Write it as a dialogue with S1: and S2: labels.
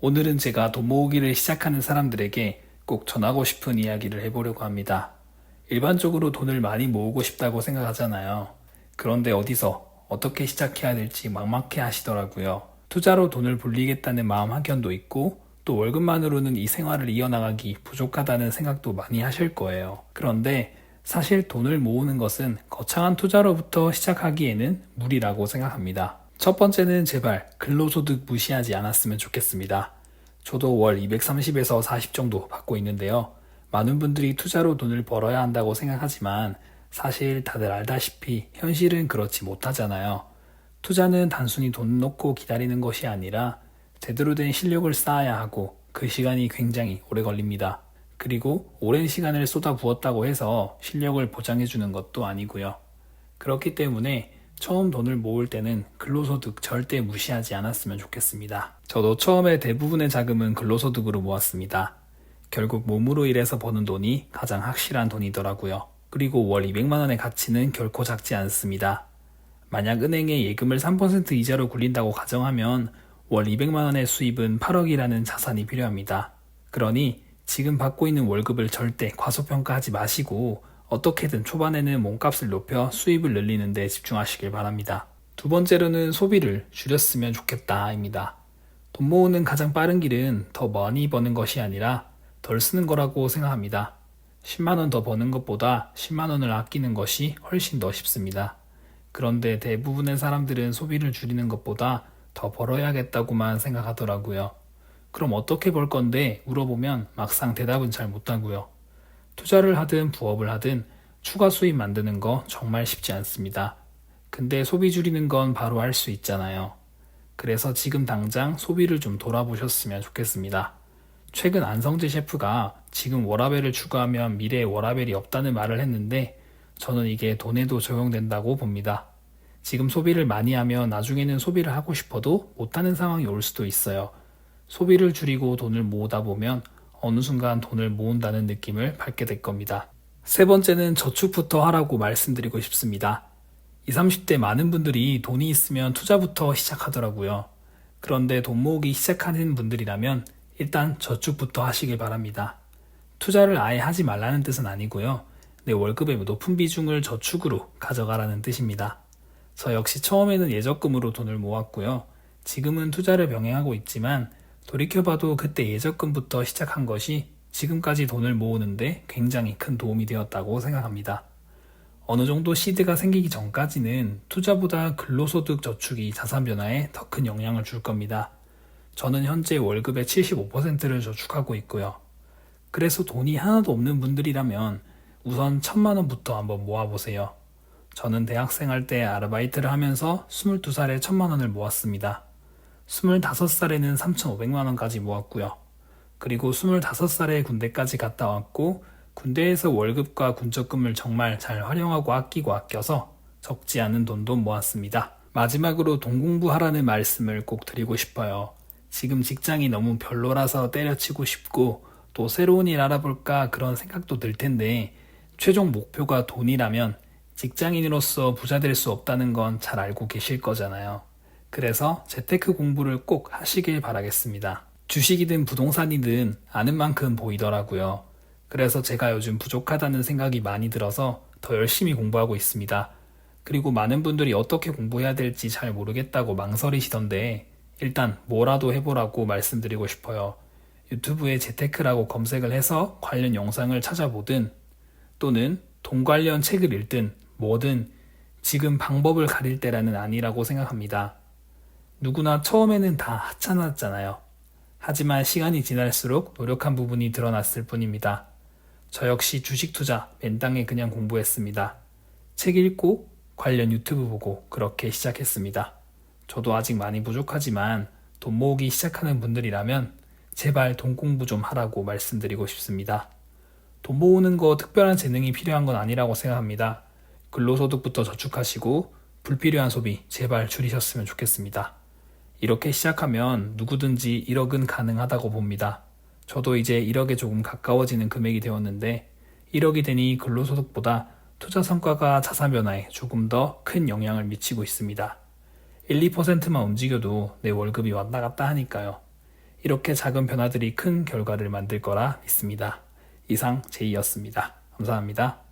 S1: 오늘은 제가 돈 모으기를 시작하는 사람들에게 꼭 전하고 싶은 이야기를 해보려고 합니다. 일반적으로 돈을 많이 모으고 싶다고 생각하잖아요. 그런데 어디서 어떻게 시작해야 될지 막막해 하시더라고요. 투자로 돈을 불리겠다는 마음 확연도 있고 또 월급만으로는 이 생활을 이어나가기 부족하다는 생각도 많이 하실 거예요. 그런데 사실 돈을 모으는 것은 거창한 투자로부터 시작하기에는 무리라고 생각합니다. 첫 번째는 제발 근로소득 무시하지 않았으면 좋겠습니다. 저도 월 230에서 40 정도 받고 있는데요. 많은 분들이 투자로 돈을 벌어야 한다고 생각하지만 사실 다들 알다시피 현실은 그렇지 못하잖아요. 투자는 단순히 돈 넣고 기다리는 것이 아니라 제대로 된 실력을 쌓아야 하고 그 시간이 굉장히 오래 걸립니다. 그리고 오랜 시간을 쏟아부었다고 해서 실력을 보장해주는 것도 아니고요. 그렇기 때문에 처음 돈을 모을 때는 근로소득 절대 무시하지 않았으면 좋겠습니다. 저도 처음에 대부분의 자금은 근로소득으로 모았습니다. 결국 몸으로 일해서 버는 돈이 가장 확실한 돈이더라고요. 그리고 월 200만 원의 가치는 결코 작지 않습니다. 만약 은행에 예금을 3% 이자로 굴린다고 가정하면 월 200만 원의 수입은 8억이라는 자산이 필요합니다. 그러니 지금 받고 있는 월급을 절대 과소평가하지 마시고 어떻게든 초반에는 몸값을 높여 수입을 늘리는 데 집중하시길 바랍니다. 두 번째로는 소비를 줄였으면 좋겠다입니다. 돈 모으는 가장 빠른 길은 더 많이 버는 것이 아니라 덜 쓰는 거라고 생각합니다. 10만 원 더 버는 것보다 10만 원을 아끼는 것이 훨씬 더 쉽습니다. 그런데 대부분의 사람들은 소비를 줄이는 것보다 더 벌어야겠다고만 생각하더라고요. 그럼 어떻게 벌 건데 물어보면 막상 대답은 잘 못하고요. 투자를 하든 부업을 하든 추가 수입 만드는 거 정말 쉽지 않습니다. 근데 소비 줄이는 건 바로 할 수 있잖아요. 그래서 지금 당장 소비를 좀 돌아보셨으면 좋겠습니다. 최근 안성재 셰프가 지금 워라밸을 추구하면 미래에 워라밸이 없다는 말을 했는데 저는 이게 돈에도 적용된다고 봅니다. 지금 소비를 많이 하면 나중에는 소비를 하고 싶어도 못하는 상황이 올 수도 있어요. 소비를 줄이고 돈을 모으다 보면 어느 순간 돈을 모은다는 느낌을 받게 될 겁니다. 세 번째는 저축부터 하라고 말씀드리고 싶습니다. 20, 30대 많은 분들이 돈이 있으면 투자부터 시작하더라고요. 그런데 돈 모으기 시작하는 분들이라면 일단 저축부터 하시길 바랍니다. 투자를 아예 하지 말라는 뜻은 아니고요. 내 월급의 높은 비중을 저축으로 가져가라는 뜻입니다. 저 역시 처음에는 예적금으로 돈을 모았고요. 지금은 투자를 병행하고 있지만 돌이켜봐도 그때 예적금부터 시작한 것이 지금까지 돈을 모으는데 굉장히 큰 도움이 되었다고 생각합니다. 어느 정도 시드가 생기기 전까지는 투자보다 근로소득 저축이 자산 변화에 더 큰 영향을 줄 겁니다. 저는 현재 월급의 75%를 저축하고 있고요. 그래서 돈이 하나도 없는 분들이라면 우선 1,000만 원부터 한번 모아보세요. 저는 대학생 때 아르바이트를 하면서 22살에 1,000만 원을 모았습니다. 25살에는 3,500만 원까지 모았고요. 그리고 25살에 군대까지 갔다 왔고 군대에서 월급과 군적금을 정말 잘 활용하고 아껴서 적지 않은 돈도 모았습니다. 마지막으로 돈 공부하라는 말씀을 꼭 드리고 싶어요. 지금 직장이 너무 별로라서 때려치고 싶고 또 새로운 일 알아볼까 그런 생각도 들 텐데 최종 목표가 돈이라면 직장인으로서 부자 될 수 없다는 건 잘 알고 계실 거잖아요. 그래서 재테크 공부를 꼭 하시길 바라겠습니다. 주식이든 부동산이든 아는 만큼 보이더라고요. 그래서 제가 요즘 부족하다는 생각이 많이 들어서 더 열심히 공부하고 있습니다. 그리고 많은 분들이 어떻게 공부해야 될지 잘 모르겠다고 망설이시던데 일단 뭐라도 해보라고 말씀드리고 싶어요. 유튜브에 재테크라고 검색을 해서 관련 영상을 찾아보든 또는 돈 관련 책을 읽든 뭐든 지금 방법을 가릴 때라는 아니라고 생각합니다. 누구나 처음에는 다 하찮았잖아요. 하지만 시간이 지날수록 노력한 부분이 드러났을 뿐입니다. 저 역시 주식 투자 맨땅에 그냥 공부했습니다. 책 읽고 관련 유튜브 보고 그렇게 시작했습니다. 저도 아직 많이 부족하지만 돈 모으기 시작하는 분들이라면 제발 돈 공부 좀 하라고 말씀드리고 싶습니다. 돈 모으는 거 특별한 재능이 필요한 건 아니라고 생각합니다. 근로소득부터 저축하시고 불필요한 소비 제발 줄이셨으면 좋겠습니다. 이렇게 시작하면 누구든지 1억은 가능하다고 봅니다. 저도 이제 1억에 조금 가까워지는 금액이 되었는데 1억이 되니 근로소득보다 투자 성과가 자산 변화에 조금 더 큰 영향을 미치고 있습니다. 1, 2%만 움직여도 내 월급이 왔다 갔다 하니까요. 이렇게 작은 변화들이 큰 결과를 만들 거라 믿습니다. 이상 제이였습니다. 감사합니다.